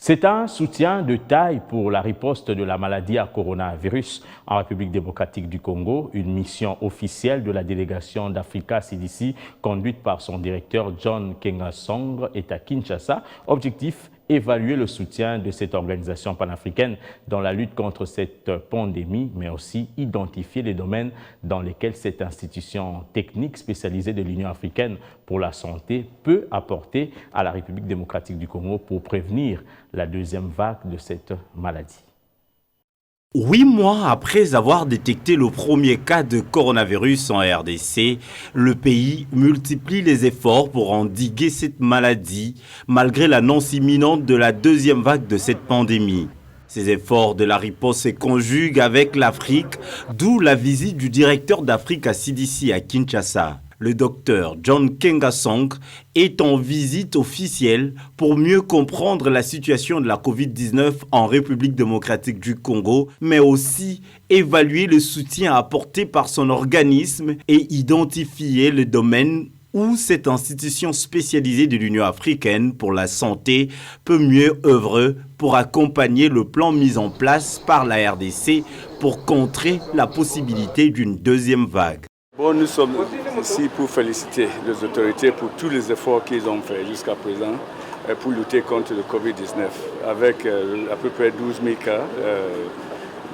C'est un soutien de taille pour la riposte de la maladie à coronavirus en République démocratique du Congo, une mission officielle de la délégation d'Africa CDC conduite par son directeur John Nkengasong est à Kinshasa. Objectif, évaluer le soutien de cette organisation panafricaine dans la lutte contre cette pandémie, mais aussi identifier les domaines dans lesquels cette institution technique spécialisée de l'Union africaine pour la santé peut apporter à la République démocratique du Congo pour prévenir la deuxième vague de cette maladie. 8 mois après avoir détecté le premier cas de coronavirus en RDC, le pays multiplie les efforts pour endiguer cette maladie, malgré l'annonce imminente de la deuxième vague de cette pandémie. Ces efforts de la riposte se conjuguent avec l'Afrique, d'où la visite du directeur d'Africa CDC à Kinshasa. Le docteur John Nkengasong est en visite officielle pour mieux comprendre la situation de la COVID-19 en République démocratique du Congo, mais aussi évaluer le soutien apporté par son organisme et identifier le domaine où cette institution spécialisée de l'Union africaine pour la santé peut mieux œuvrer pour accompagner le plan mis en place par la RDC pour contrer la possibilité d'une deuxième vague. Bon, nous sommes ici pour féliciter les autorités pour tous les efforts qu'ils ont faits jusqu'à présent pour lutter contre le Covid-19. Avec à peu près 12 000 cas,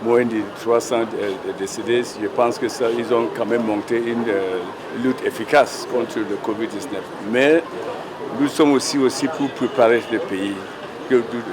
moins de 300 décédés, je pense que ça, ils ont quand même monté une lutte efficace contre le Covid-19. Mais nous sommes aussi pour préparer le pays.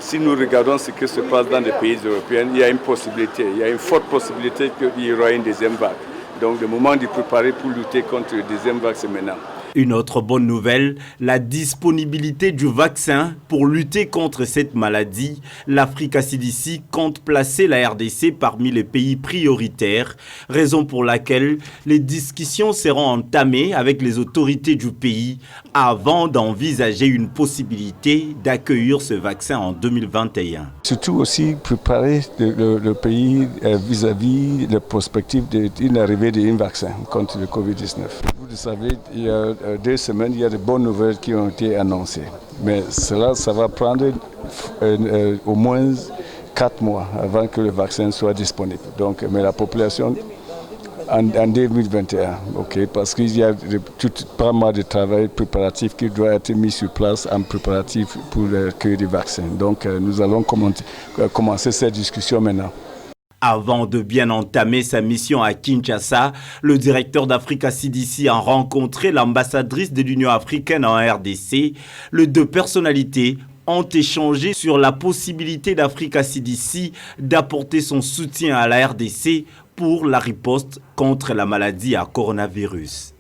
Si nous regardons ce qui se passe dans les pays européens, il y a une possibilité, il y a une forte possibilité qu'il y aura une deuxième vague. Donc le moment de préparer pour lutter contre le deuxième vague, c'est maintenant. Une autre bonne nouvelle, la disponibilité du vaccin pour lutter contre cette maladie. L'Africa CDC compte placer la RDC parmi les pays prioritaires, raison pour laquelle les discussions seront entamées avec les autorités du pays avant d'envisager une possibilité d'accueillir ce vaccin en 2021. Surtout aussi préparer le pays vis-à-vis la perspective d'une arrivée d'un vaccin contre le Covid-19. Vous le savez, il y a 2 semaines, il y a de bonnes nouvelles qui ont été annoncées. Mais cela, ça va prendre au moins 4 mois avant que le vaccin soit disponible. Donc, mais la population en 2021, parce qu'il y a pas mal de travail préparatif qui doit être mis sur place en préparatif pour l'accueil du vaccin. Donc, nous allons commencer cette discussion maintenant. Avant de bien entamer sa mission à Kinshasa, le directeur d'Africa CDC a rencontré l'ambassadrice de l'Union africaine en RDC. Les 2 personnalités ont échangé sur la possibilité d'Africa CDC d'apporter son soutien à la RDC pour la riposte contre la maladie à coronavirus.